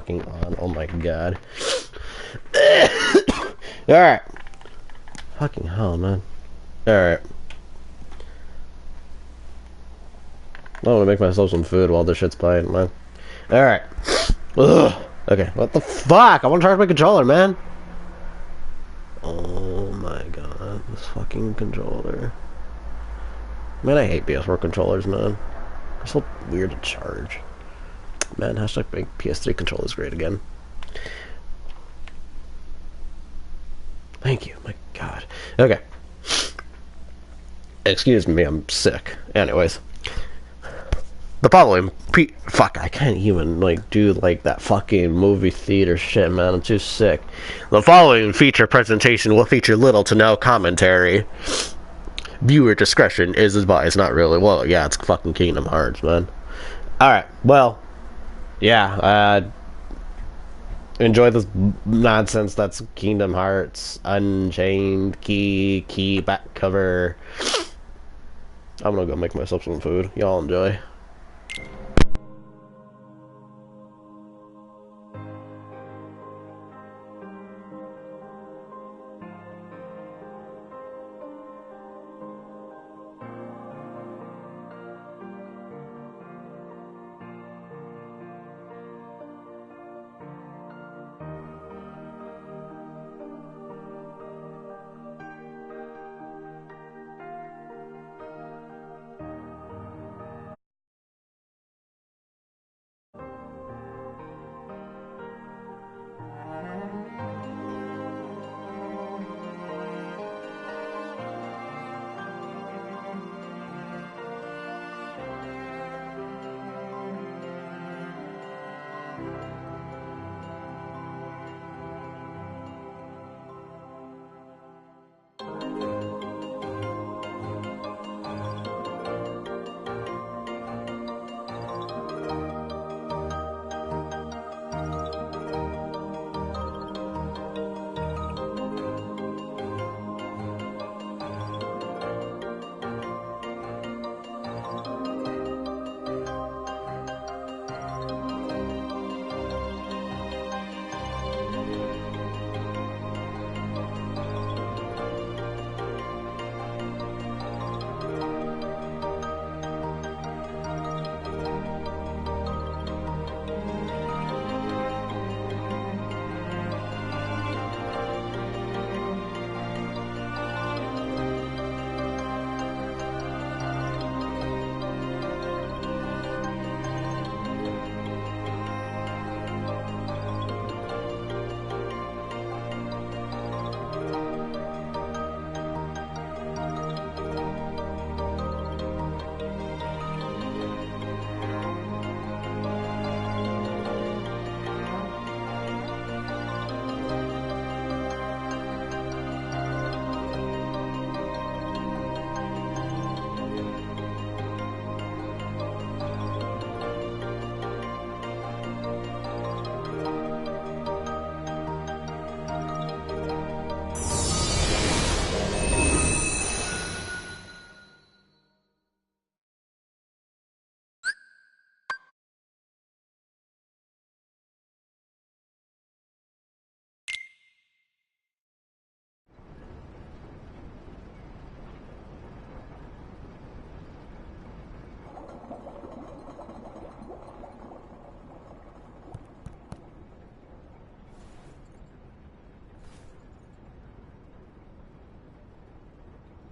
fucking on. Oh my god. Alright. Fucking hell, man. Alright. I'm gonna make myself some food while this shit's playing, man. Alright. Ugh. Okay, what the fuck? I wanna charge my controller, man. Oh my god, this fucking controller. Man, I hate PS4 controllers, man. They're so weird to charge. Man, hashtag make PS3 controllers great again. Thank you, my god. Okay. Excuse me, I'm sick. Anyways. The following fuck, I can't even like do like that fucking movie theater shit, man. I'm too sick. The following feature presentation will feature little to no commentary. Viewer discretion is advised. Not really. Well, yeah, it's fucking Kingdom Hearts, man. Alright, well, yeah, enjoy this nonsense that's Kingdom Hearts, Unchained, Key, back cover. I'm gonna go make myself some food. Y'all enjoy.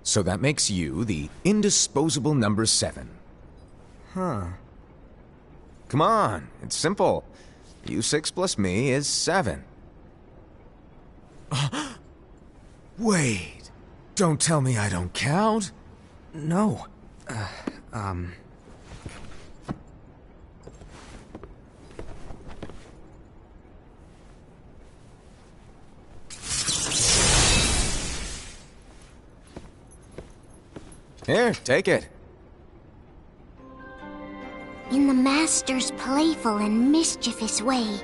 So that makes you the indisposable number 7. Huh. Come on, it's simple. U6 plus me is 7. Wait, don't tell me I don't count. No. Here, take it. In the Master's playful and mischievous way,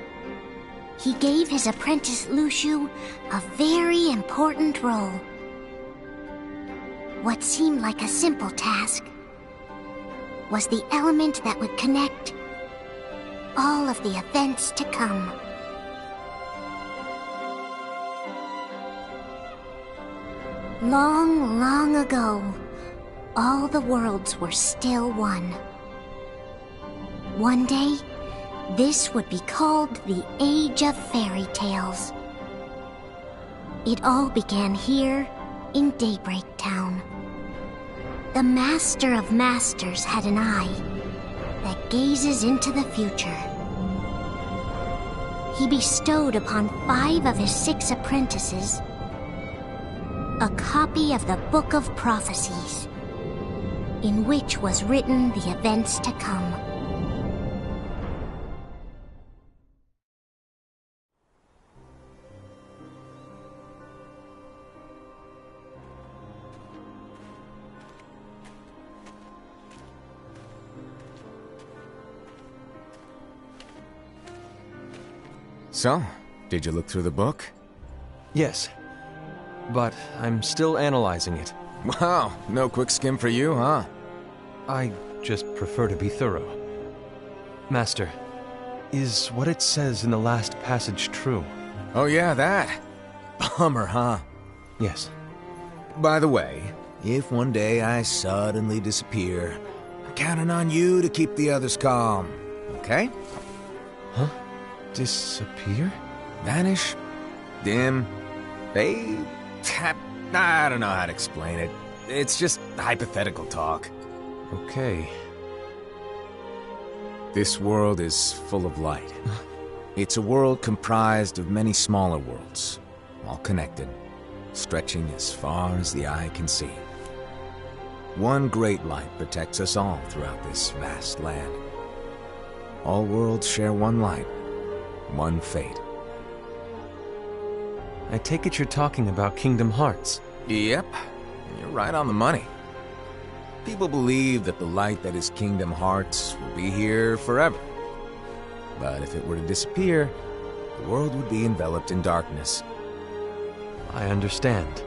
he gave his apprentice Luciu a very important role. What seemed like a simple task was the element that would connect all of the events to come. Long, long ago, all the worlds were still one. One day, this would be called the Age of Fairy Tales. It all began here in Daybreak Town. The Master of Masters had an eye that gazes into the future. He bestowed upon 5 of his 6 apprentices a copy of the Book of Prophecies, in which was written the events to come. So, did you look through the book? Yes, but I'm still analyzing it. Wow, no quick skim for you, huh? I just prefer to be thorough. Master, is what it says in the last passage true? Oh yeah, that. Bummer, huh? Yes. By the way, if one day I suddenly disappear, I'm counting on you to keep the others calm, okay? Huh? Disappear? Vanish? Dim? Fade? I don't know how to explain it. It's just hypothetical talk. Okay. This world is full of light. It's a world comprised of many smaller worlds, all connected, stretching as far as the eye can see. One great light protects us all throughout this vast land. All worlds share one light, one fate. I take it you're talking about Kingdom Hearts. Yep, you're right on the money. People believe that the light that is Kingdom Hearts will be here forever. But if it were to disappear, the world would be enveloped in darkness. I understand.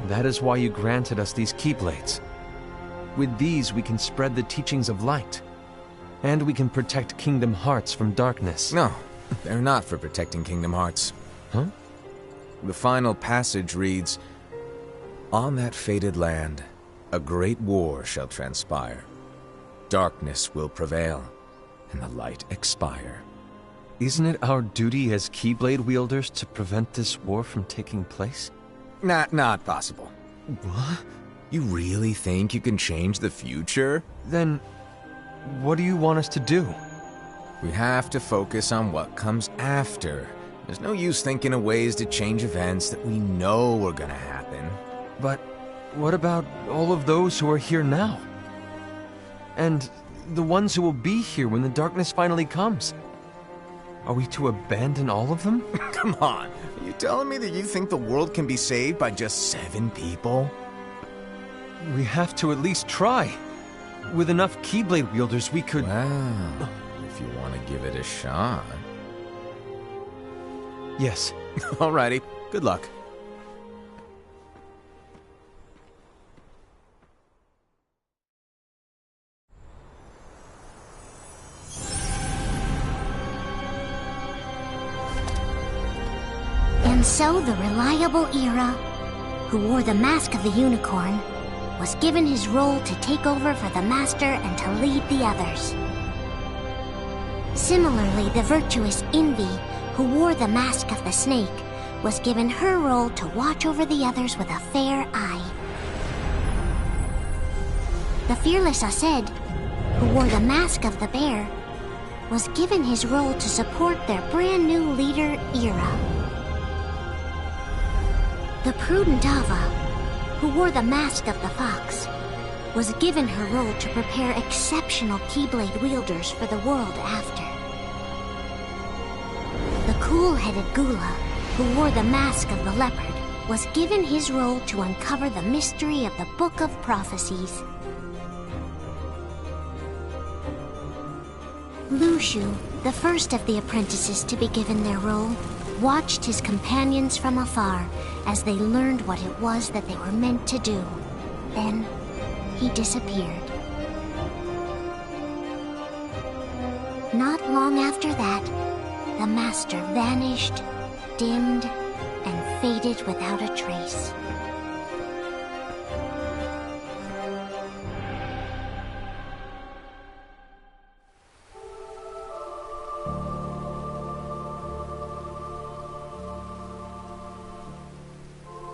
That is why you granted us these Keyblades. With these, we can spread the teachings of light. And we can protect Kingdom Hearts from darkness. No, they're not for protecting Kingdom Hearts. Huh? The final passage reads, "On that fated land, a great war shall transpire. Darkness will prevail, and the light expire." Isn't it our duty as Keyblade wielders to prevent this war from taking place? Not possible. What? You really think you can change the future? Then, what do you want us to do? We have to focus on what comes after. There's no use thinking of ways to change events that we know are gonna happen. But what about all of those who are here now? And the ones who will be here when the darkness finally comes? Are we to abandon all of them? Come on, are you telling me that you think the world can be saved by just 7 people? We have to at least try. With enough Keyblade wielders, we could... Well, if you want to give it a shot. Yes. Alrighty, good luck. And so the reliable Era, who wore the mask of the unicorn, was given his role to take over for the Master and to lead the others. Similarly, the virtuous Envy, who wore the mask of the snake, was given her role to watch over the others with a fair eye. The fearless Aced, who wore the mask of the bear, was given his role to support their brand new leader, Era. The prudent Ava, who wore the mask of the fox, was given her role to prepare exceptional Keyblade wielders for the world after. The cool-headed Gula, who wore the mask of the leopard, was given his role to uncover the mystery of the Book of Prophecies. Lushu, the first of the apprentices to be given their role, watched his companions from afar as they learned what it was that they were meant to do. Then, he disappeared. Not long after that, the Master vanished, dimmed, and faded without a trace.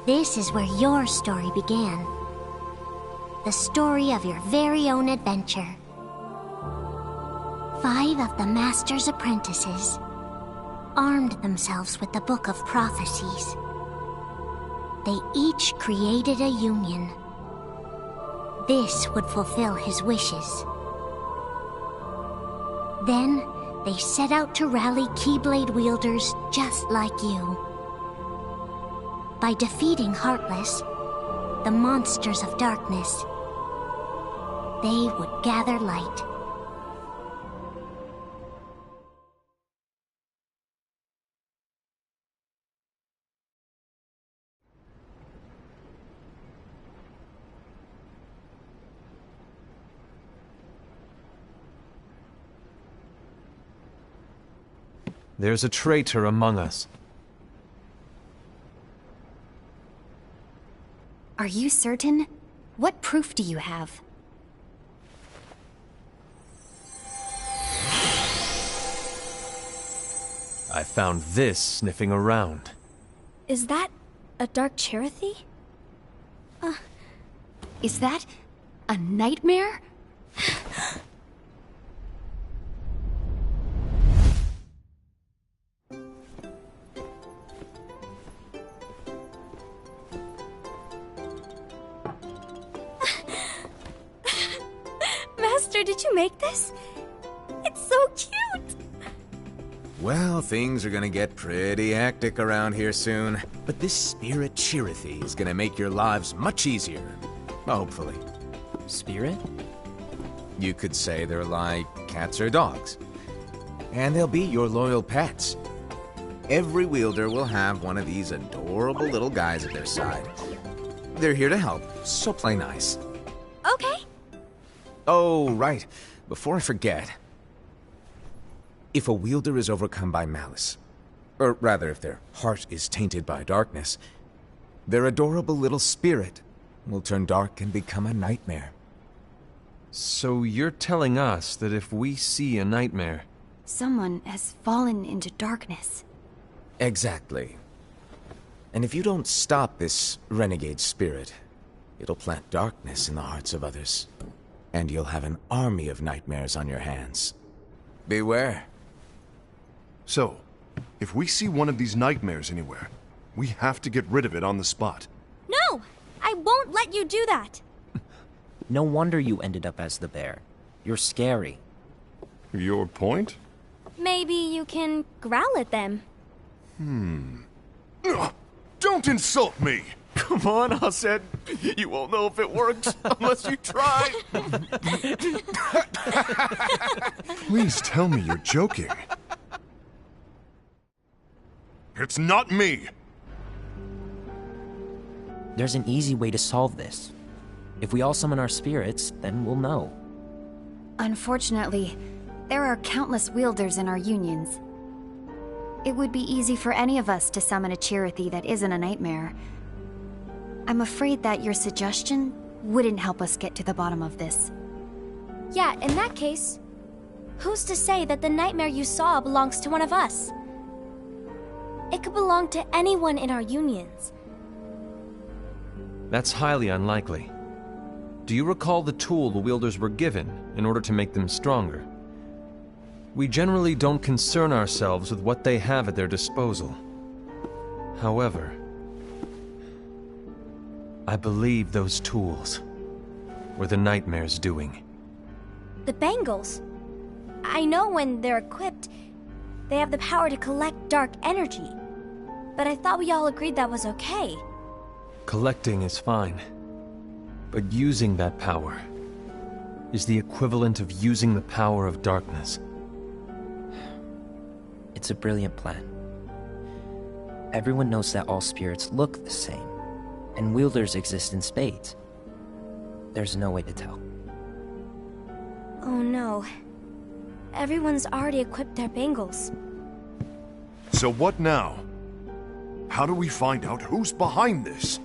This is where your story began. The story of your very own adventure. 5 of the Master's apprentices armed themselves with the Book of Prophecies. They each created a union. This would fulfill his wishes. Then, they set out to rally Keyblade wielders just like you. By defeating Heartless, the monsters of darkness, they would gather light. There's a traitor among us. Are you certain? What proof do you have? I found this sniffing around. Is that a Dark Cherothy? Is that a nightmare? Master, did you make this? It's so cute! Well, things are gonna get pretty hectic around here soon. But this Spirit Cherothy is gonna make your lives much easier. Hopefully. Spirit? You could say they're like cats or dogs. And they'll be your loyal pets. Every wielder will have one of these adorable little guys at their side. They're here to help, so play nice. Okay. Oh, right. Before I forget. If a wielder is overcome by malice, or rather if their heart is tainted by darkness, their adorable little spirit will turn dark and become a nightmare. So you're telling us that if we see a nightmare... Someone has fallen into darkness. Exactly. And if you don't stop this renegade spirit, it'll plant darkness in the hearts of others. And you'll have an army of nightmares on your hands. Beware. So, if we see one of these nightmares anywhere, we have to get rid of it on the spot. No! I won't let you do that! No wonder you ended up as the bear. You're scary. Your point? Maybe you can growl at them. Ugh, don't insult me! Come on, Hassan. You won't know if it works unless you try. Please tell me you're joking. It's not me! There's an easy way to solve this. If we all summon our spirits, then we'll know. Unfortunately, there are countless wielders in our unions. It would be easy for any of us to summon a Cherothy that isn't a nightmare. I'm afraid that your suggestion wouldn't help us get to the bottom of this. Yeah, in that case, who's to say that the nightmare you saw belongs to one of us? It could belong to anyone in our unions. That's highly unlikely. Do you recall the tool the wielders were given in order to make them stronger? We generally don't concern ourselves with what they have at their disposal. However, I believe those tools were the nightmare's doing. The bangles. I know when they're equipped, they have the power to collect dark energy. But I thought we all agreed that was okay. Collecting is fine, but using that power is the equivalent of using the power of darkness. It's a brilliant plan. Everyone knows that all spirits look the same, and wielders exist in spades. There's no way to tell. Oh no. Everyone's already equipped their bangles. So what now? How do we find out who's behind this?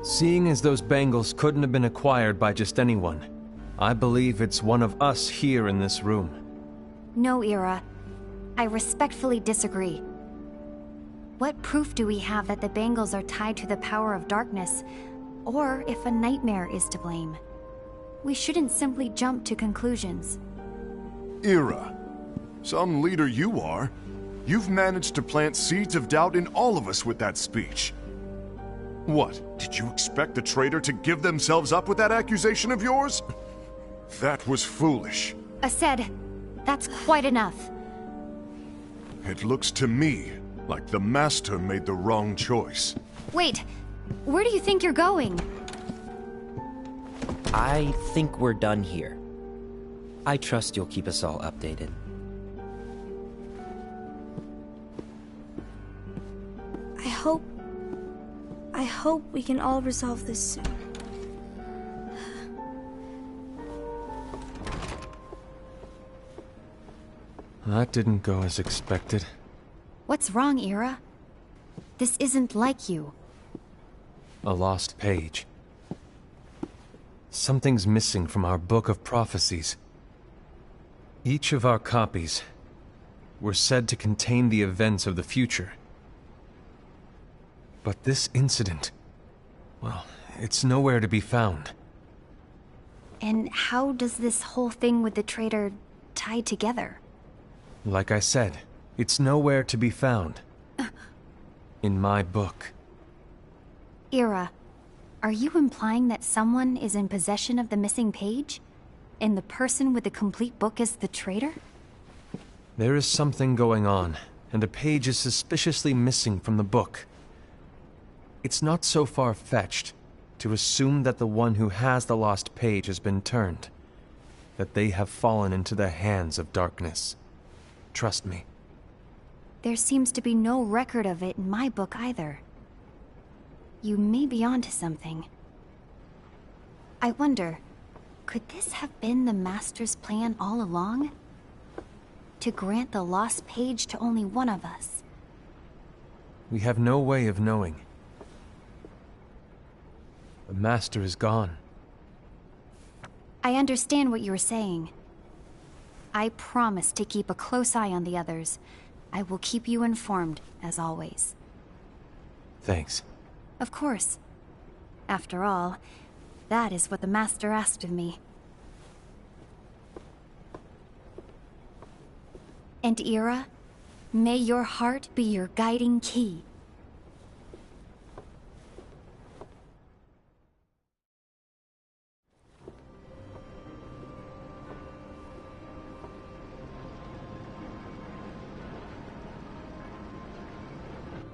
Seeing as those bangles couldn't have been acquired by just anyone, I believe it's one of us here in this room. No, Ira. I respectfully disagree. What proof do we have that the bangles are tied to the power of darkness, or if a nightmare is to blame? We shouldn't simply jump to conclusions. Ira, some leader you are. You've managed to plant seeds of doubt in all of us with that speech. What, did you expect the traitor to give themselves up with that accusation of yours? That was foolish. Aced, that's quite enough. It looks to me like the Master made the wrong choice. Wait, where do you think you're going? I think we're done here. I trust you'll keep us all updated. I hope we can all resolve this soon. That didn't go as expected. What's wrong, Ira? This isn't like you. A lost page. Something's missing from our book of prophecies. Each of our copies were said to contain the events of the future. But this incident, well, it's nowhere to be found. And how does this whole thing with the traitor tie together? Like I said, it's nowhere to be found. In my book. Ira, are you implying that someone is in possession of the missing page? And the person with the complete book is the traitor? There is something going on, and a page is suspiciously missing from the book. It's not so far-fetched to assume that the one who has the lost page has been turned, that they have fallen into the hands of darkness. Trust me. There seems to be no record of it in my book either. You may be onto something. I wonder, could this have been the Master's plan all along? To grant the lost page to only one of us? We have no way of knowing. The Master is gone. I understand what you're saying. I promise to keep a close eye on the others. I will keep you informed, as always. Thanks. Of course. After all, that is what the Master asked of me. And Ira, may your heart be your guiding key.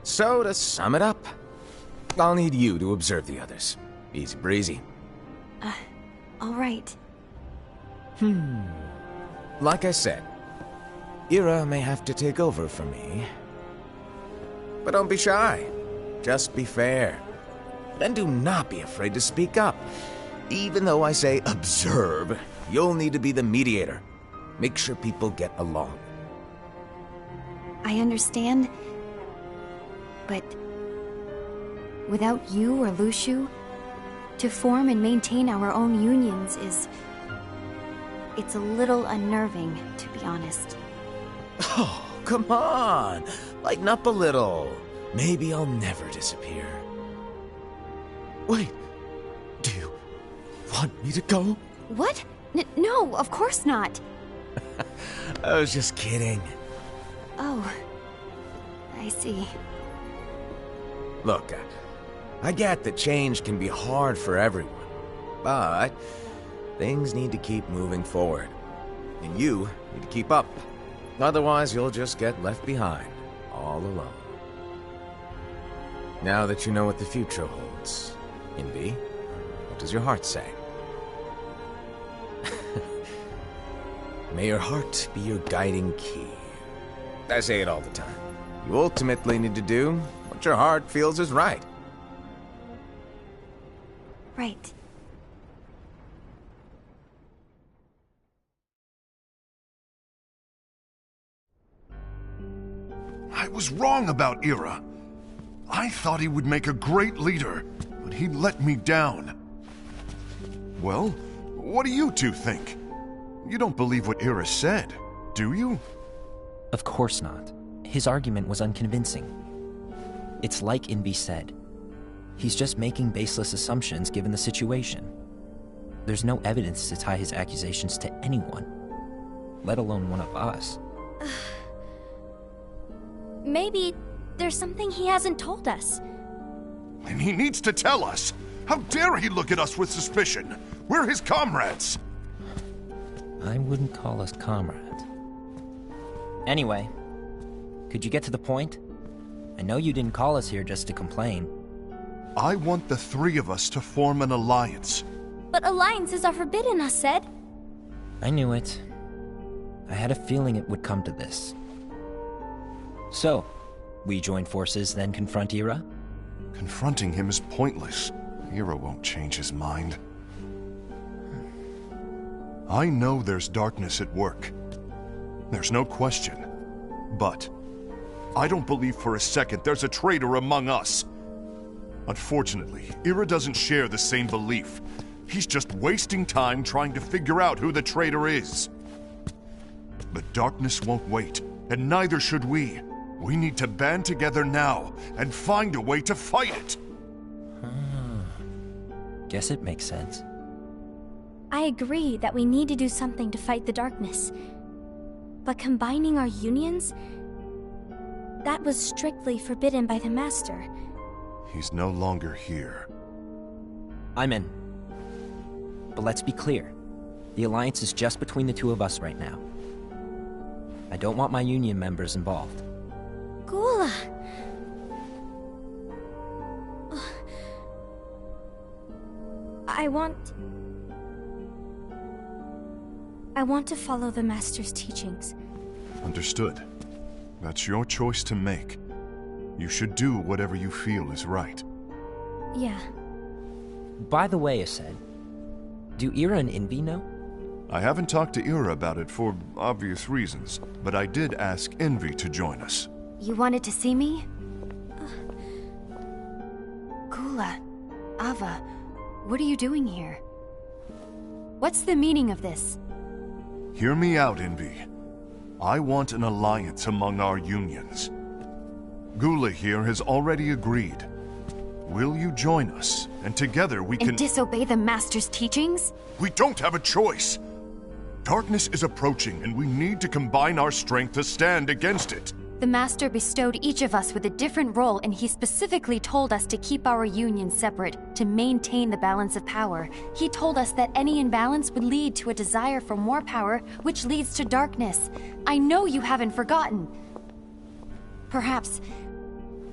So, to sum it up, I'll need you to observe the others. Easy breezy. All right. Like I said, Ira may have to take over for me. But don't be shy. Just be fair. And do not be afraid to speak up. Even though I say observe, you'll need to be the mediator. Make sure people get along. I understand. But without you or Luciu, to form and maintain our own unions is... it's a little unnerving, to be honest. Oh, come on! Lighten up a little. Maybe I'll never disappear. Wait, do you want me to go? What? No, of course not. I was just kidding. Oh, I see. Look, I get that change can be hard for everyone, but things need to keep moving forward. And you need to keep up. Otherwise, you'll just get left behind, all alone. Now that you know what the future holds, Invi, what does your heart say? May your heart be your guiding key. I say it all the time. You ultimately need to do what your heart feels is right. Right. I was wrong about Ira. I thought he would make a great leader, but he let me down. Well, what do you two think? You don't believe what Ira said, do you? Of course not. His argument was unconvincing. It's like Invi said. He's just making baseless assumptions given the situation. There's no evidence to tie his accusations to anyone, let alone one of us. Maybe there's something he hasn't told us. And he needs to tell us. How dare he look at us with suspicion? We're his comrades. I wouldn't call us comrades. Anyway, could you get to the point? I know you didn't call us here just to complain. I want the three of us to form an alliance. But alliances are forbidden, us said. I knew it. I had a feeling it would come to this. So, we join forces, then confront Ira? Confronting him is pointless. Ira won't change his mind. I know there's darkness at work. There's no question. But I don't believe for a second there's a traitor among us. Unfortunately, Ira doesn't share the same belief. He's just wasting time trying to figure out who the traitor is. The darkness won't wait, and neither should we. We need to band together now and find a way to fight it. Guess it makes sense. I agree that we need to do something to fight the darkness. But combining our unions? That was strictly forbidden by the Master. He's no longer here. I'm in. But let's be clear. The alliance is just between the two of us right now. I don't want my union members involved. Gula! I want to follow the Master's teachings. Understood. That's your choice to make. You should do whatever you feel is right. Yeah. By the way, Ased, do Ira and Invi know? I haven't talked to Ira about it for obvious reasons, but I did ask Envy to join us. You wanted to see me? Gula, Ava, what are you doing here? What's the meaning of this? Hear me out, Envy. I want an alliance among our unions. Gula here has already agreed. Will you join us? And together we can... And disobey the Master's teachings? We don't have a choice! Darkness is approaching, and we need to combine our strength to stand against it. The Master bestowed each of us with a different role, and he specifically told us to keep our union separate, to maintain the balance of power. He told us that any imbalance would lead to a desire for more power, which leads to darkness. I know you haven't forgotten. Perhaps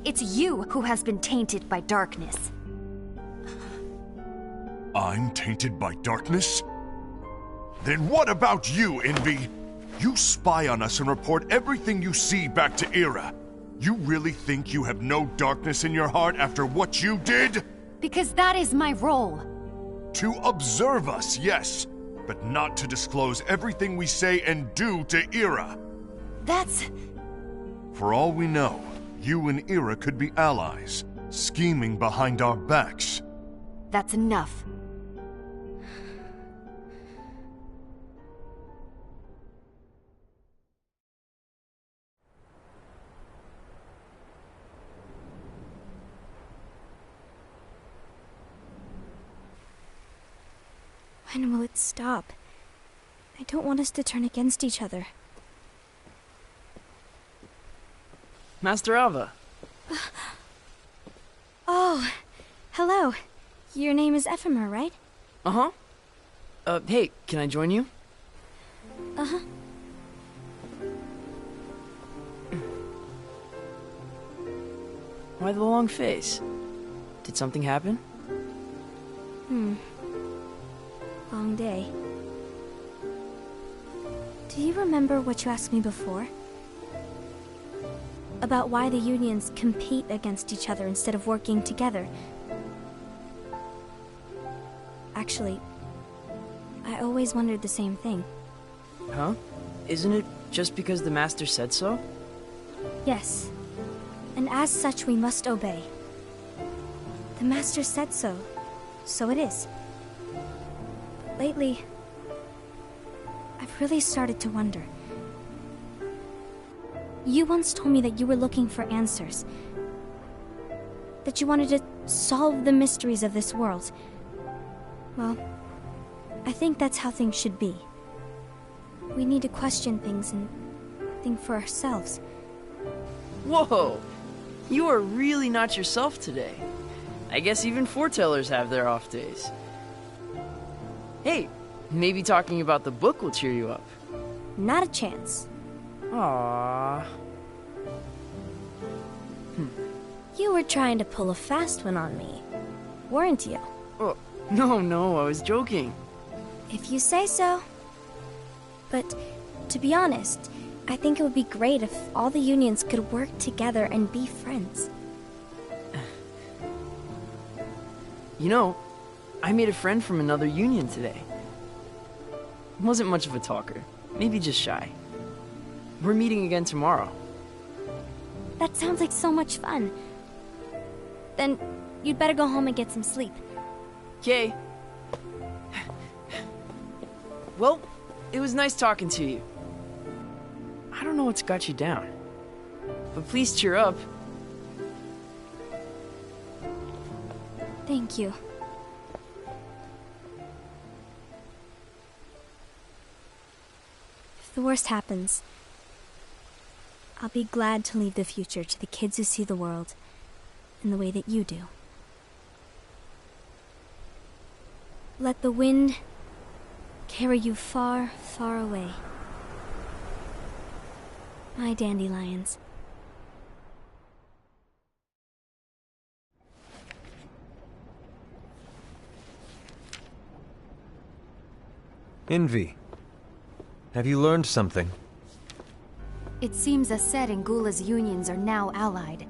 it's you who has been tainted by darkness. I'm tainted by darkness? Then what about you, Envy? You spy on us and report everything you see back to Ira. You really think you have no darkness in your heart after what you did? Because that is my role. To observe us, yes, but not to disclose everything we say and do to Ira. That's... For all we know, you and Ira could be allies, scheming behind our backs. That's enough. When will it stop? I don't want us to turn against each other. Master Ava. Oh, hello. Your name is Ephemer, right? Uh-huh. Hey, can I join you? Uh-huh. Why the long face? Did something happen? Long day. Do you remember what you asked me before? About why the unions compete against each other instead of working together. Actually, I always wondered the same thing. Huh? Isn't it just because the Master said so? Yes. And as such, we must obey. The Master said so, so it is. But lately, I've really started to wonder. You once told me that you were looking for answers. that you wanted to solve the mysteries of this world. Well, I think that's how things should be. We need to question things and think for ourselves. Whoa! You are really not yourself today. I guess even foretellers have their off days. Hey, maybe talking about the book will cheer you up. Not a chance. Aww. You were trying to pull a fast one on me, weren't you? Oh, no, I was joking. If you say so. But, to be honest, I think it would be great if all the unions could work together and be friends. You know, I made a friend from another union today. Wasn't much of a talker, maybe just shy. We're meeting again tomorrow. That sounds like so much fun. Then, you'd better go home and get some sleep. Okay. Well, it was nice talking to you. I don't know what's got you down, but please cheer up. Thank you. If the worst happens, I'll be glad to leave the future to the kids who see the world in the way that you do. Let the wind carry you far, far away. My dandelions. Envy. Have you learned something? It seems Ased and Gula's unions are now allied.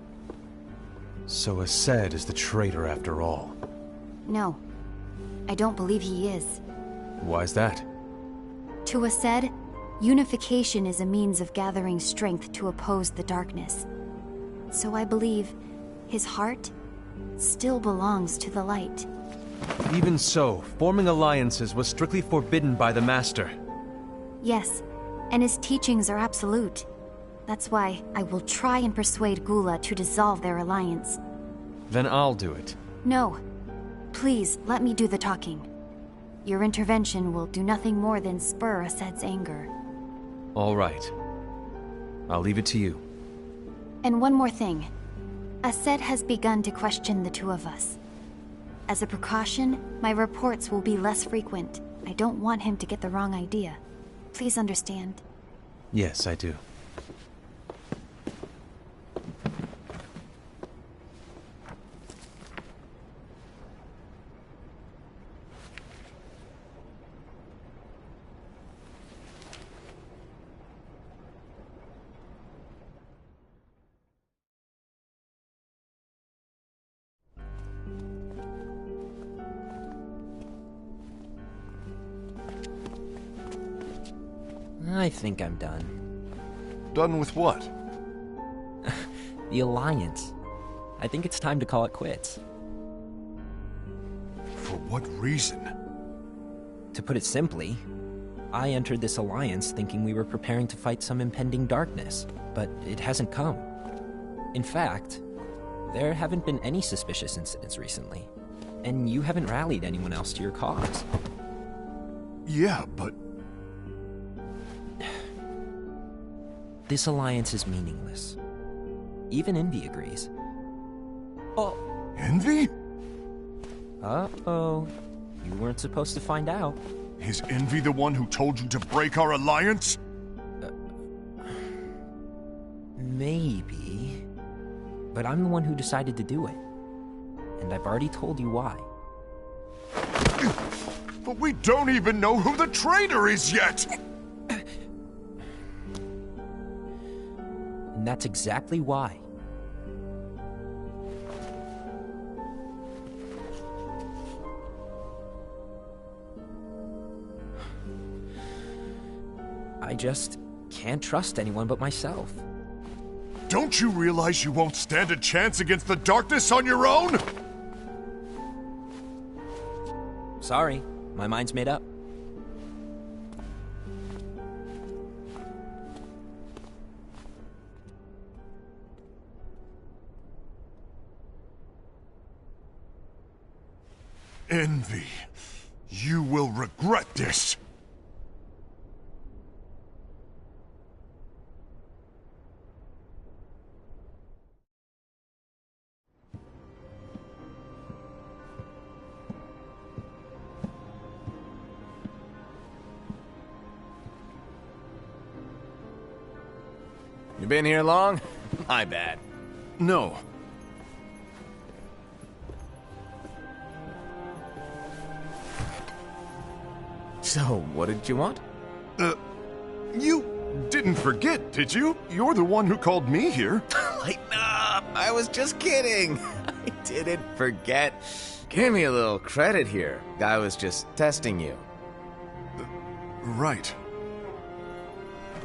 So Ased is the traitor after all. No, I don't believe he is. Why's that? To Ased, unification is a means of gathering strength to oppose the darkness. So I believe his heart still belongs to the light. Even so, forming alliances was strictly forbidden by the Master. Yes, and his teachings are absolute. That's why I will try and persuade Gula to dissolve their alliance. Then I'll do it. No. Please, let me do the talking. Your intervention will do nothing more than spur Ased's anger. All right. I'll leave it to you. And one more thing. Ased has begun to question the two of us. As a precaution, my reports will be less frequent. I don't want him to get the wrong idea. Please understand. Yes, I do. I think I'm done. Done with what? The Alliance. I think it's time to call it quits. For what reason? To put it simply, I entered this alliance thinking we were preparing to fight some impending darkness, but it hasn't come. In fact, there haven't been any suspicious incidents recently, and you haven't rallied anyone else to your cause. Yeah, but... This alliance is meaningless. Even Envy agrees. Oh. Envy? Uh-oh. You weren't supposed to find out. Is Envy the one who told you to break our alliance? Maybe. But I'm the one who decided to do it. And I've already told you why. But we don't even know who the traitor is yet! And that's exactly why. I just can't trust anyone but myself. Don't you realize you won't stand a chance against the darkness on your own? Sorry, my mind's made up. Envy. You will regret this. You been here long? My bad. No. So, what did you want? You didn't forget, did you? You're the one who called me here. Lighten up! I was just kidding. I didn't forget. Give me a little credit here. I was just testing you. Right.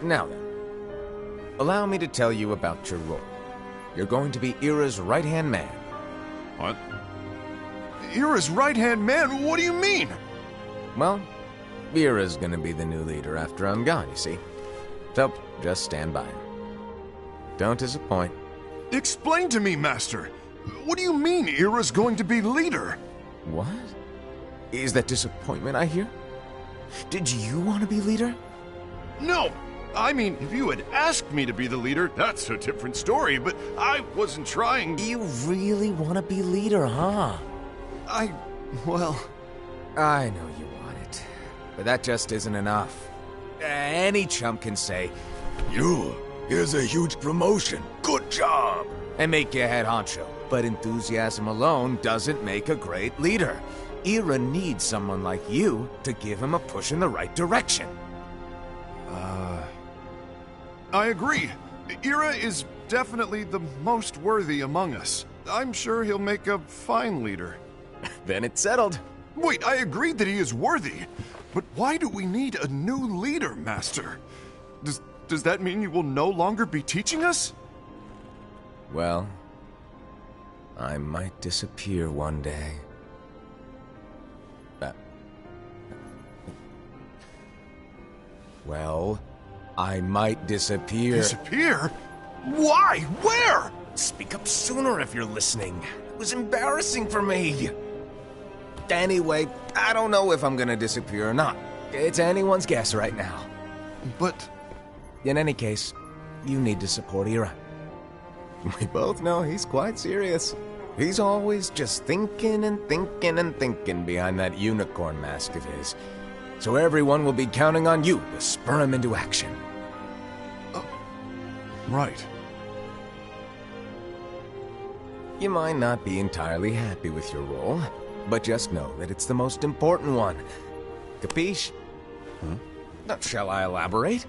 Now then, allow me to tell you about your role. You're going to be Ira's right-hand man. What? Ira's right-hand man? What do you mean? Well, Ira's gonna be the new leader after I'm gone, you see. So, just stand by. Don't disappoint. Explain to me, Master. What do you mean Ira's going to be leader? What? Is that disappointment I hear? Did you want to be leader? No! I mean, if you had asked me to be the leader, that's a different story, but I wasn't trying. You really want to be leader, huh? Well... I know you want it, but that just isn't enough. Any chump can say, here's a huge promotion, good job, and make you head honcho. But enthusiasm alone doesn't make a great leader. Ira needs someone like you to give him a push in the right direction. I agree. Ira is definitely the most worthy among us. I'm sure he'll make a fine leader. Then it's settled. Wait, I agreed that he is worthy. But why do we need a new leader, Master? Does that mean you will no longer be teaching us? Well, I might disappear one day. Well, I might disappear. Disappear? Why? Where? Speak up sooner if you're listening. It was embarrassing for me. Anyway, I don't know if I'm gonna disappear or not. It's anyone's guess right now. But... In any case, you need to support Ira. We both know he's quite serious. He's always just thinking and thinking and thinking behind that unicorn mask of his. So everyone will be counting on you to spur him into action. Right. You might not be entirely happy with your role, but just know that it's the most important one. Capiche? Now, shall I elaborate?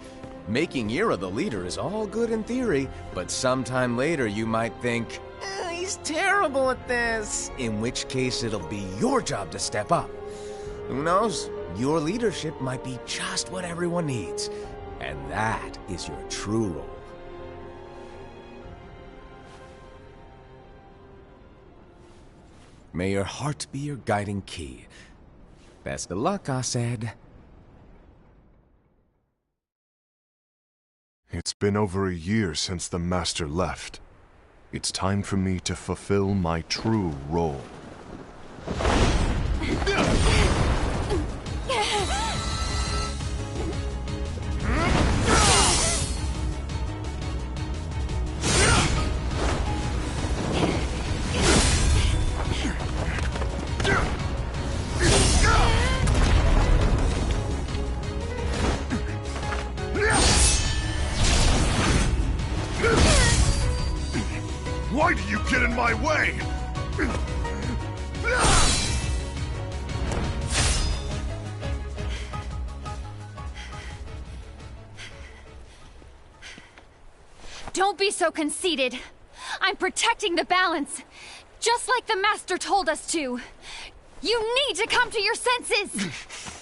Making Ira the leader is all good in theory, but sometime later you might think, he's terrible at this. In which case it'll be your job to step up. Who knows? Your leadership might be just what everyone needs. And that is your true role. May your heart be your guiding key. Best of luck, I said. It's been over a year since the Master left. It's time for me to fulfill my true role. Why do you get in my way? Don't be so conceited. I'm protecting the balance, just like the Master told us to. You need to come to your senses!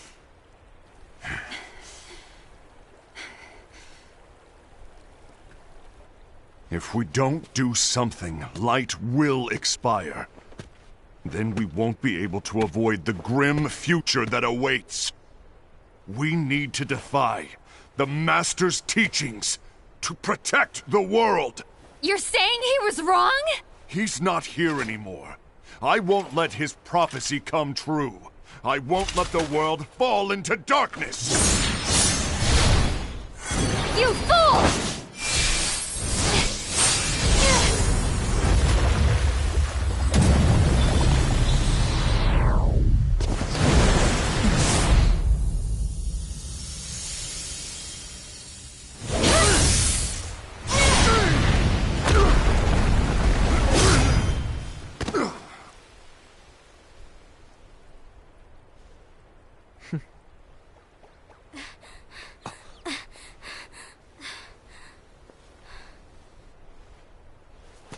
If we don't do something, light will expire. Then we won't be able to avoid the grim future that awaits. We need to defy the Master's teachings to protect the world. You're saying he was wrong? He's not here anymore. I won't let his prophecy come true. I won't let the world fall into darkness! You fool!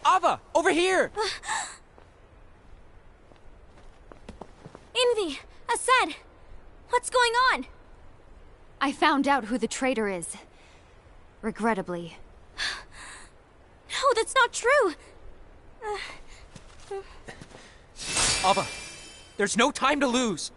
Ava, over here! Envy! Assad! What's going on? I found out who the traitor is. Regrettably. No, that's not true! Ava, there's no time to lose.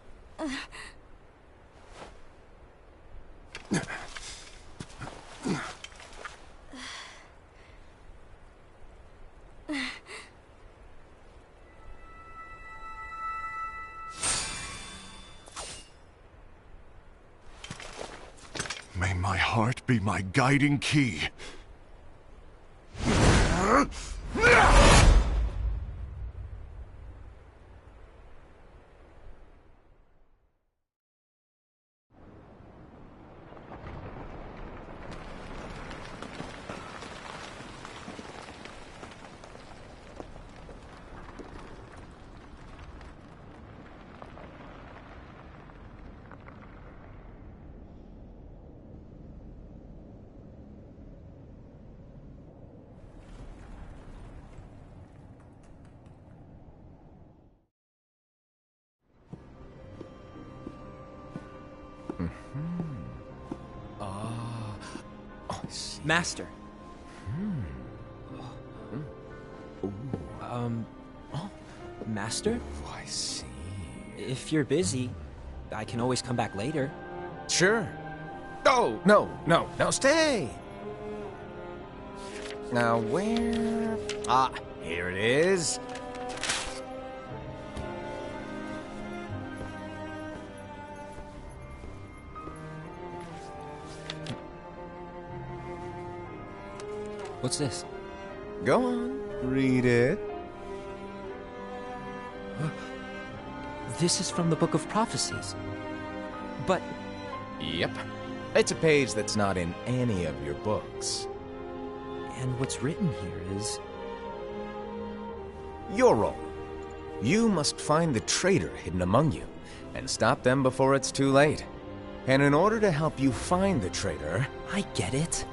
May my heart be my guiding key. Master. Master? Oh, I see. If you're busy, I can always come back later. Sure. Oh, no, stay! Now, where... Ah, here it is. What's this? Go on, read it. This is from the Book of Prophecies. But Yep. It's a page that's not in any of your books. and what's written here is... Your role. You must find the traitor hidden among you, and stop them before it's too late. And in order to help you find the traitor... I get it.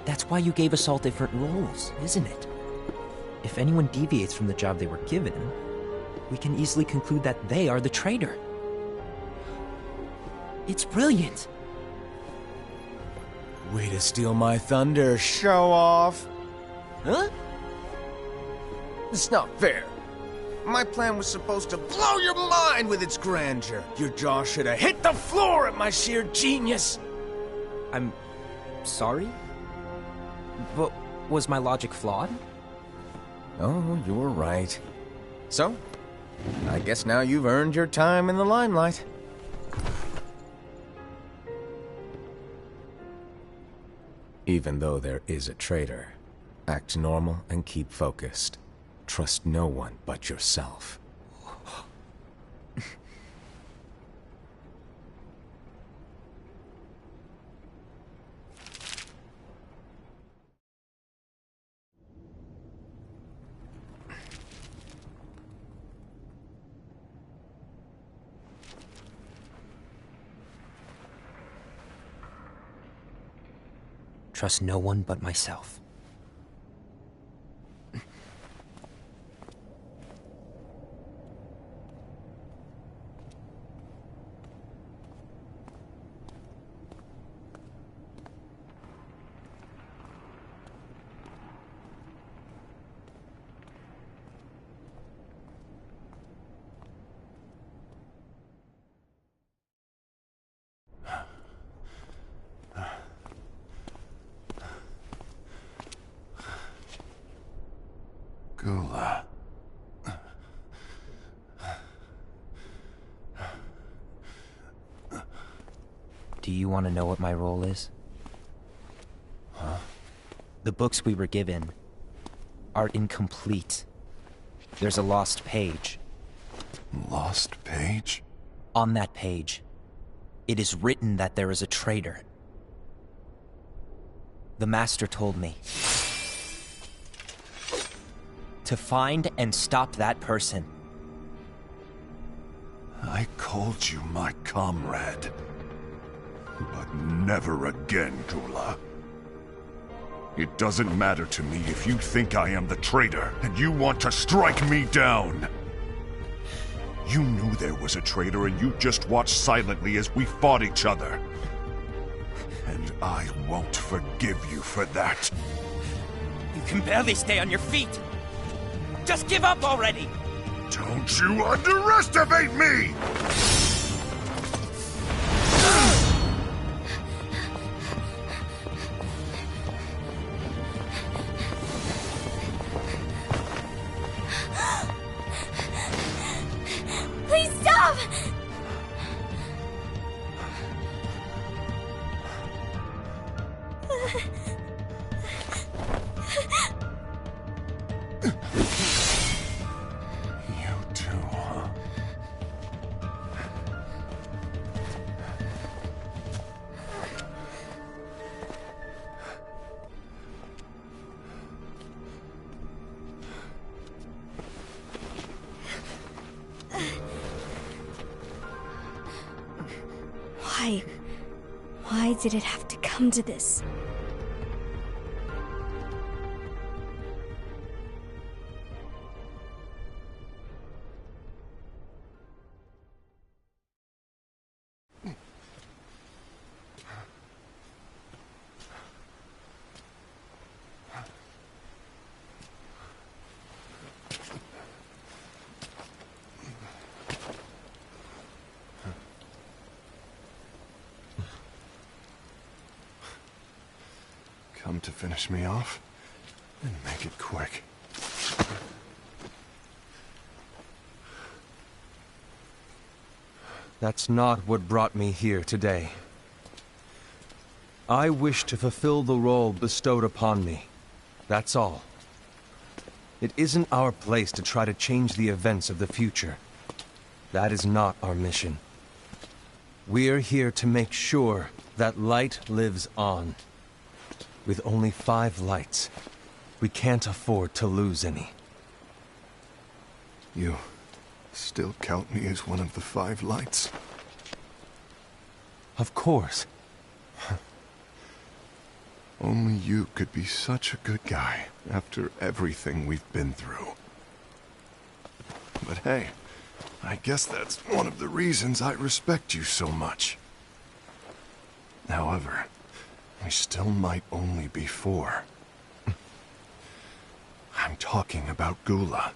That's why you gave us all different roles, isn't it? If anyone deviates from the job they were given, we can easily conclude that they are the traitor. It's brilliant. Way to steal my thunder, show off! Huh? It's not fair. My plan was supposed to blow your mind with its grandeur. Your jaw should have hit the floor at my sheer genius. I'm sorry? But was my logic flawed? Oh, you're right. So, I guess now you've earned your time in the limelight. Even though there is a traitor, act normal and keep focused. Trust no one but yourself. Trust no one but myself. you want to know what my role is? Huh? The books we were given are incomplete. There's a lost page. Lost page? On that page, it is written that there is a traitor. The Master told me to find and stop that person. I called you my comrade. But never again, Gula. It doesn't matter to me if you think I am the traitor and you want to strike me down. You knew there was a traitor and you just watched silently as we fought each other. And I won't forgive you for that. You can barely stay on your feet. Just give up already! Don't you underestimate me! Please stop! You too, huh? Why did it have to come to this? Come to finish me off? Then make it quick. That's not what brought me here today. I wish to fulfill the role bestowed upon me. That's all. It isn't our place to try to change the events of the future. That is not our mission. We're here to make sure that light lives on. With only 5 lights, we can't afford to lose any. You still count me as one of the 5 lights? Of course. Only you could be such a good guy after everything we've been through. But hey, I guess that's one of the reasons I respect you so much. However, we still might only be 4. I'm talking about Gula.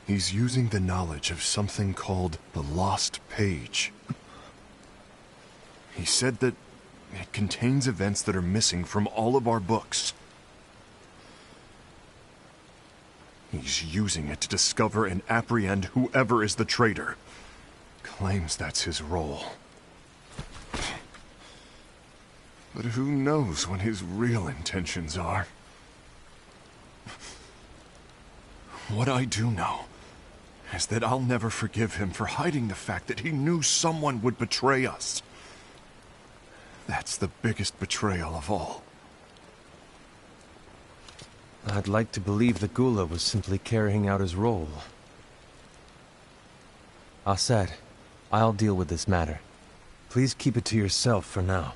He's using the knowledge of something called the Lost Page. He said that it contains events that are missing from all of our books. He's using it to discover and apprehend whoever is the traitor. Claims that's his role. But who knows what his real intentions are? What I do know is that I'll never forgive him for hiding the fact that he knew someone would betray us. That's the biggest betrayal of all. I'd like to believe that Gula was simply carrying out his role. Aset, I'll deal with this matter. Please keep it to yourself for now.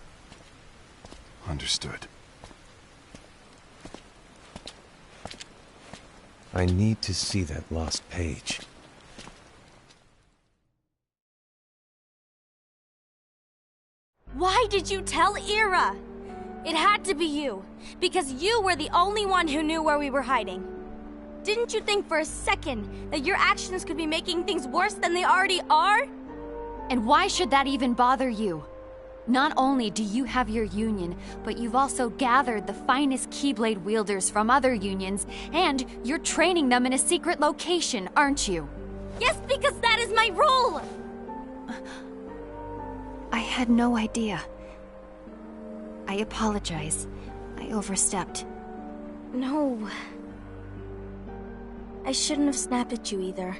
Understood. I need to see that lost page. Why did you tell Ira? It had to be you, because you were the only one who knew where we were hiding. Didn't you think for a second that your actions could be making things worse than they already are? And why should that even bother you? Not only do you have your union, but you've also gathered the finest Keyblade wielders from other unions, and you're training them in a secret location, aren't you? Yes, because that is my role! I had no idea. I apologize. I overstepped. No. I shouldn't have snapped at you either.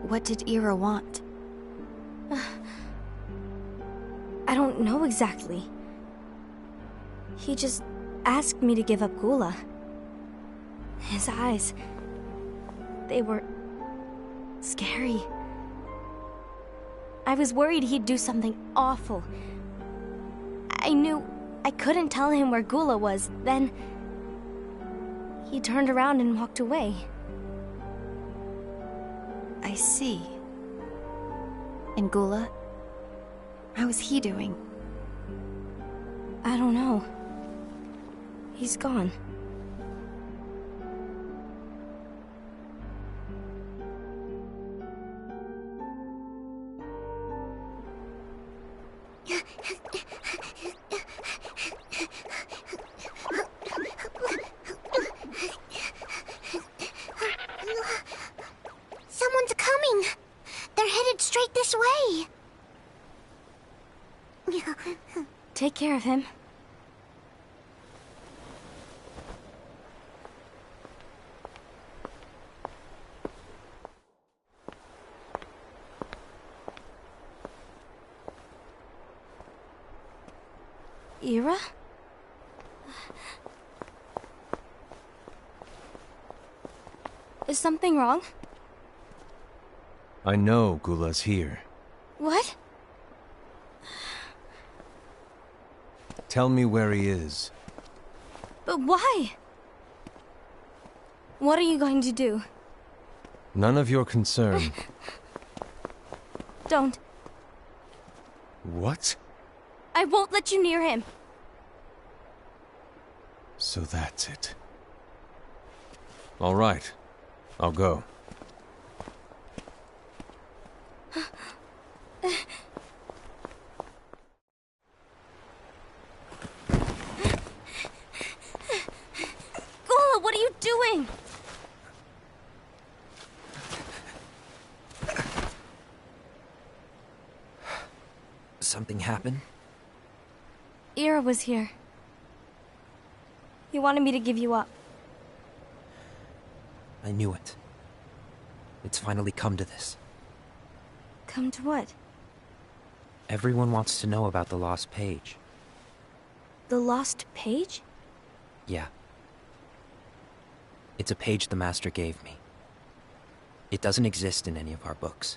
What did Ira want? I don't know exactly. He just asked me to give up Gula. His eyes... they were... scary. I was worried he'd do something awful. I knew I couldn't tell him where Gula was. Then... he turned around and walked away. I see. And Gula? How is he doing? I don't know. He's gone. Someone's coming! They're headed straight this way! Take care of him. Ira? Is something wrong? I know Gula's here. What? Tell me where he is. But why? What are you going to do? None of your concern. Don't. What? I won't let you near him. So that's it. All right. I'll go. Gula, what are you doing? Something happened? Ira was here. He wanted me to give you up. I knew it. It's finally come to this. Come to what? Everyone wants to know about the lost page. The lost page? Yeah. It's a page the Master gave me. It doesn't exist in any of our books.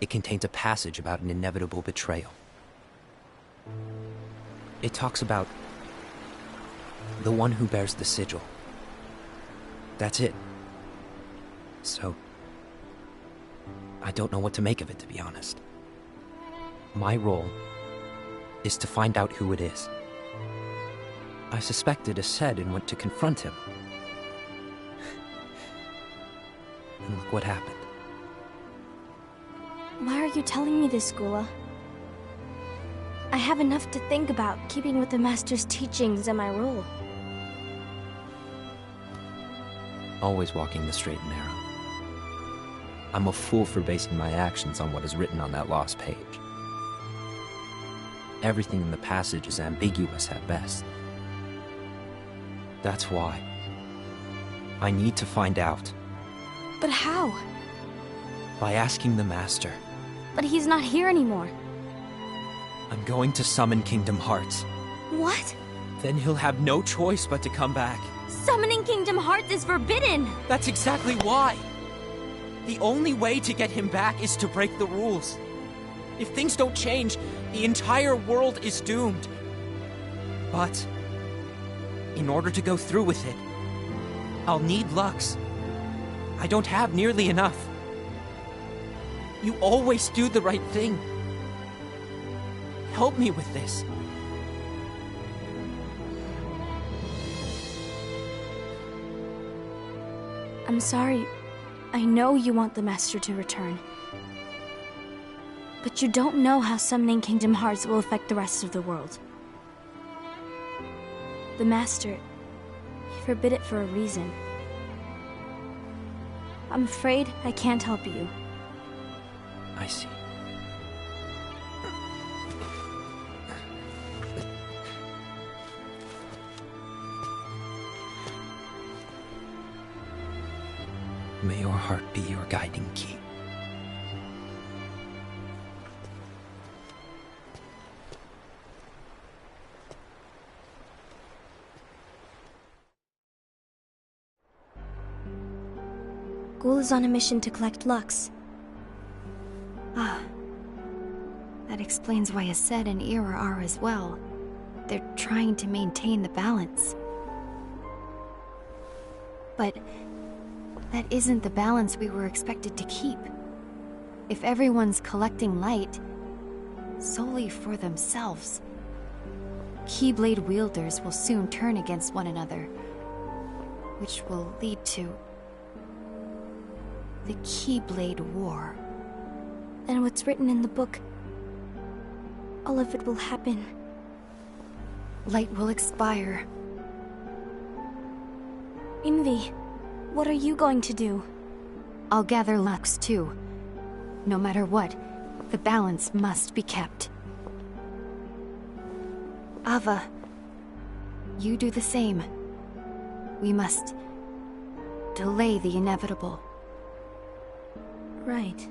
It contains a passage about an inevitable betrayal. It talks about the one who bears the sigil. That's it. So, I don't know what to make of it, to be honest. My role is to find out who it is. I suspected Ased and went to confront him. And look what happened. Why are you telling me this, Gula? I have enough to think about, keeping with the Master's teachings and my role. Always walking the straight and narrow. I'm a fool for basing my actions on what is written on that lost page. Everything in the passage is ambiguous at best. That's why I need to find out. But how? By asking the Master. But he's not here anymore. I'm going to summon Kingdom Hearts. What? Then he'll have no choice but to come back. Summoning Kingdom Hearts is forbidden! That's exactly why! The only way to get him back is to break the rules. If things don't change, the entire world is doomed. But, in order to go through with it, I'll need Lux. I don't have nearly enough. You always do the right thing. Help me with this. I'm sorry. I know you want the Master to return. But you don't know how summoning Kingdom Hearts will affect the rest of the world. The Master, he forbid it for a reason. I'm afraid I can't help you. I see. May your heart be your guiding key. Ghoul is on a mission to collect Lux. Ah. That explains why Aced and Ira are as well. They're trying to maintain the balance. But that isn't the balance we were expected to keep. If everyone's collecting light solely for themselves, Keyblade wielders will soon turn against one another, which will lead to the Keyblade War. And what's written in the book, all of it will happen. Light will expire. Envy, what are you going to do? I'll gather Lux too. No matter what, the balance must be kept. Ava, you do the same. We must delay the inevitable. Right.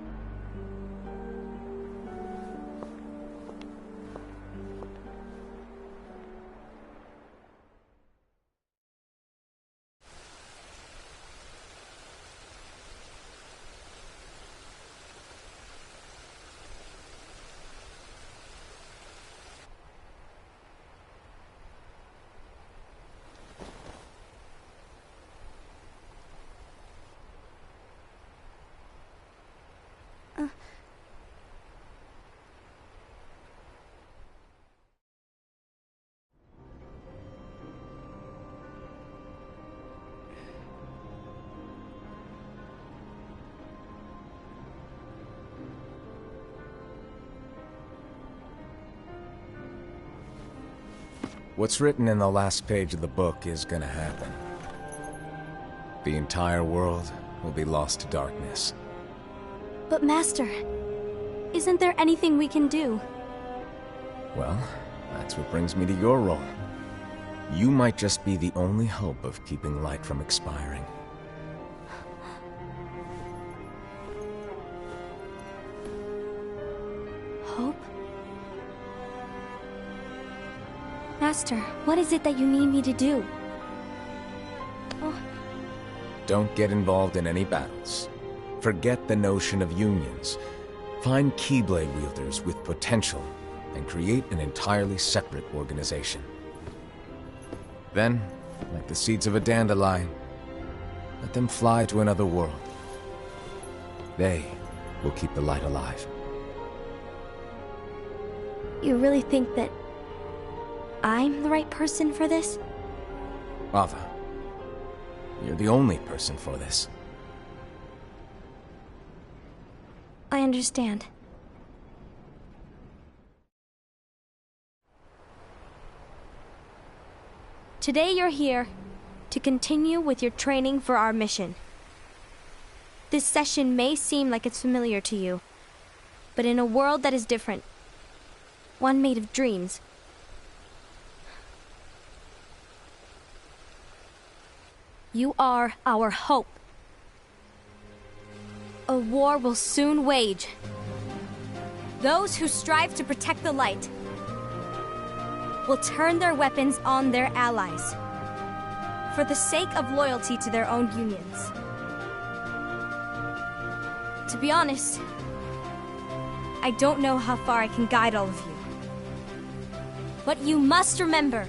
What's written in the last page of the book is gonna happen. The entire world will be lost to darkness. But Master, isn't there anything we can do? Well, that's what brings me to your role. You might just be the only hope of keeping light from expiring. Hope? Master, what is it that you need me to do? Oh. Don't get involved in any battles. Forget the notion of unions. Find Keyblade wielders with potential and create an entirely separate organization. Then, like the seeds of a dandelion, let them fly to another world. They will keep the light alive. You really think that I'm the right person for this? Ava, you're the only person for this. I understand. Today you're here to continue with your training for our mission. This session may seem like it's familiar to you, but in a world that is different, one made of dreams, you are our hope. A war will soon wage. Those who strive to protect the light will turn their weapons on their allies for the sake of loyalty to their own unions. To be honest, I don't know how far I can guide all of you. What you must remember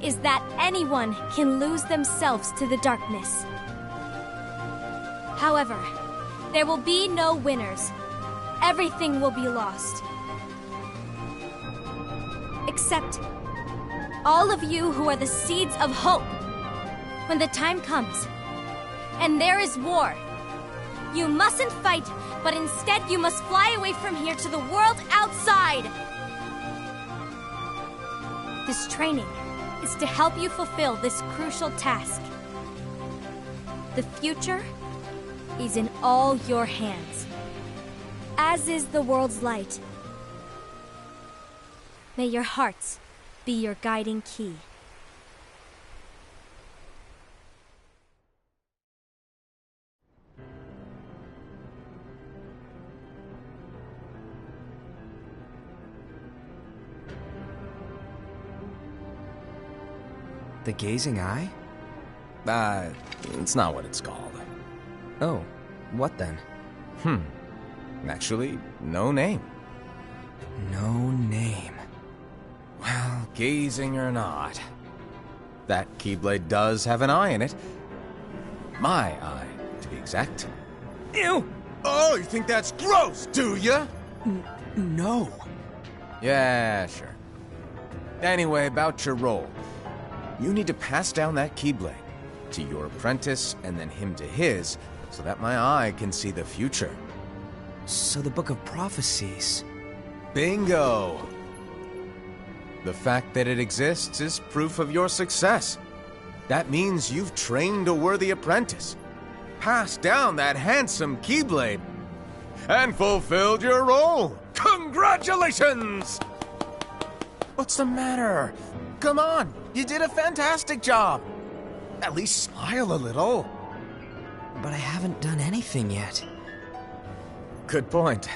is that anyone can lose themselves to the darkness. However, there will be no winners. Everything will be lost. Except all of you who are the seeds of hope. When the time comes, and there is war, you mustn't fight, but instead you must fly away from here to the world outside. This training is to help you fulfill this crucial task. The future is in all your hands. as is the world's light. May your hearts be your guiding key. The gazing eye? It's not what it's called. Oh, what then? Actually, no name. No name. Well, gazing or not, that Keyblade does have an eye in it. My eye, to be exact. Ew! Oh, you think that's gross, do ya? No. Yeah, sure. Anyway, about your role. You need to pass down that Keyblade to your apprentice and then him to his, so that my eye can see the future. So the Book of Prophecies... Bingo! The fact that it exists is proof of your success. That means you've trained a worthy apprentice, passed down that handsome Keyblade, and fulfilled your role! Congratulations! What's the matter? Come on, you did a fantastic job! At least smile a little. But I haven't done anything yet. Good point.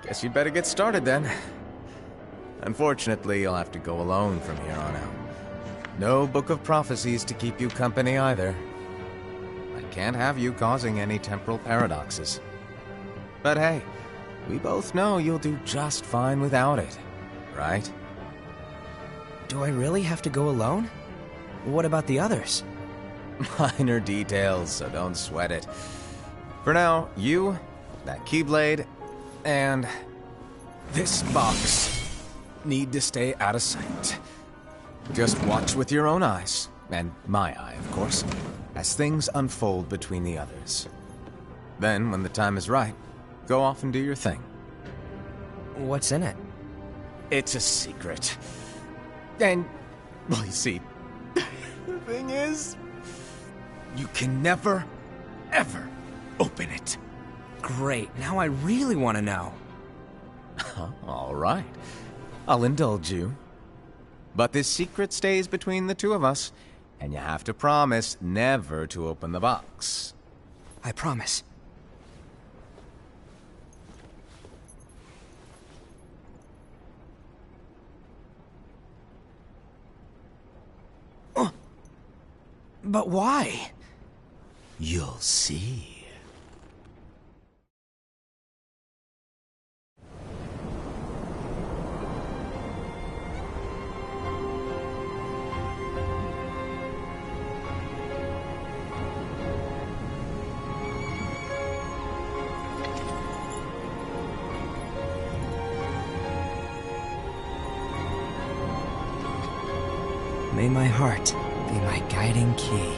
Guess you'd better get started then. Unfortunately, you'll have to go alone from here on out. No Book of Prophecies to keep you company either. I can't have you causing any temporal paradoxes. But hey, we both know you'll do just fine without it, right? Do I really have to go alone? What about the others? Minor details, so don't sweat it. For now, you, that Keyblade, and this box need to stay out of sight. Just watch with your own eyes, and my eye, of course, as things unfold between the others. Then, when the time is right, go off and do your thing. What's in it? It's a secret. And, well, you see, the thing is, you can never, ever open it. Great, now I really want to know. All right. I'll indulge you. But this secret stays between the two of us, and you have to promise never to open the box. I promise. But why? You'll see. May my heart be my guiding key.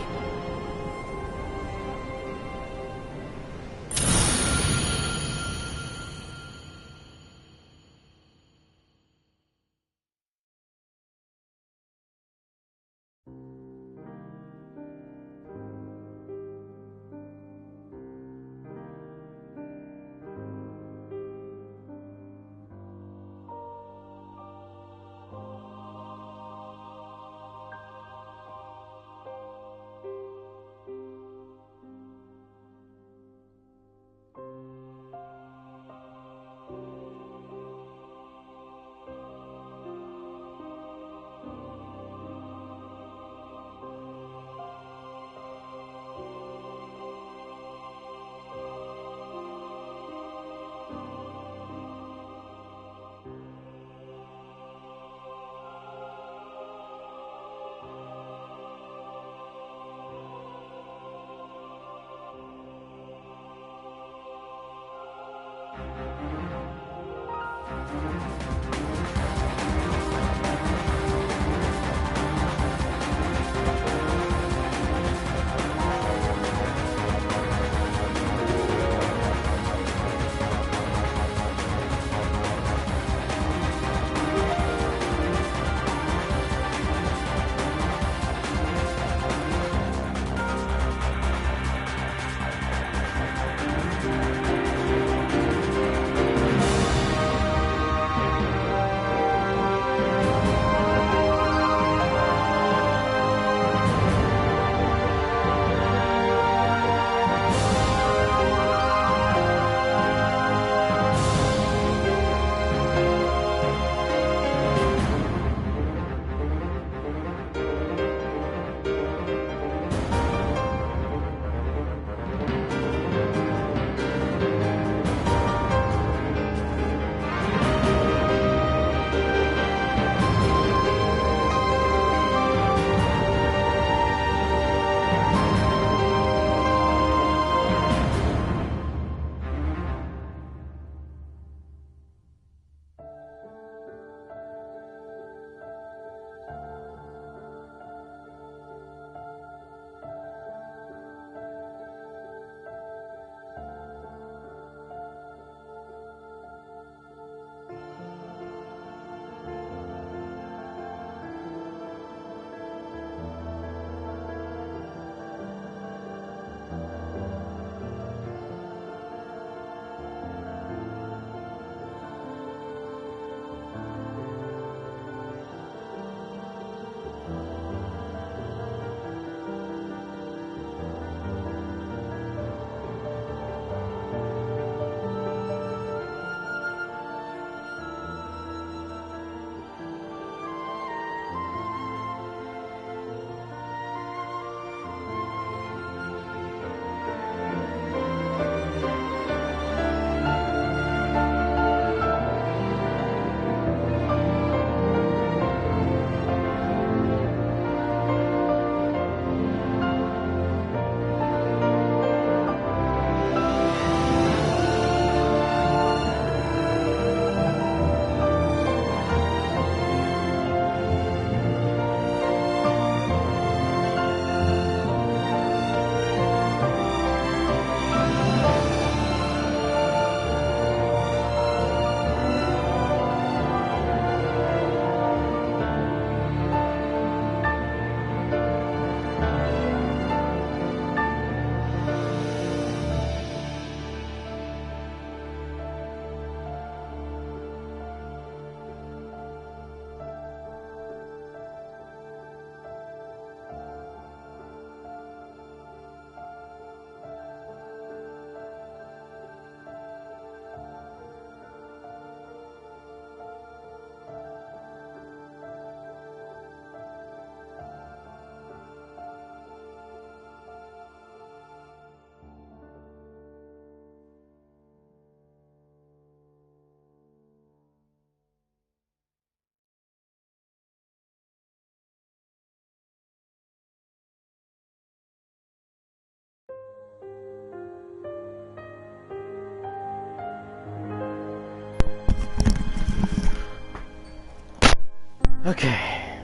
Okay.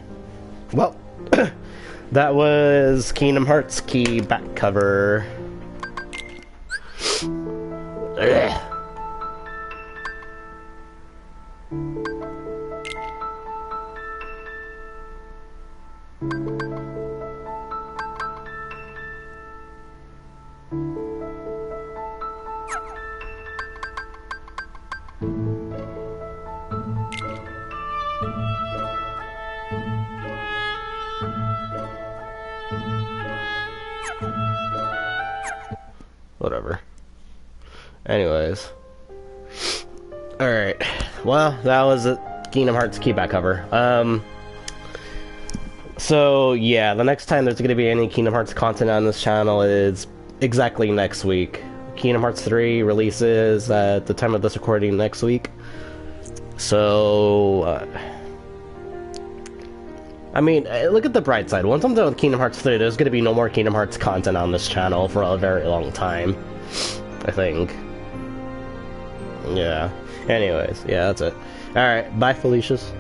Well, that was Kingdom Hearts key back cover. Ugh. Whatever. Anyways. Alright. Well, that was a Kingdom Hearts key back cover. So, yeah, the next time there's going to be any Kingdom Hearts content on this channel is exactly next week. Kingdom Hearts 3 releases at the time of this recording next week. So, I mean, look at the bright side. Once I'm done with Kingdom Hearts 3, there's going to be no more Kingdom Hearts content on this channel for a very long time. I think. Yeah. Anyways, yeah, that's it. Alright, bye, Felicias.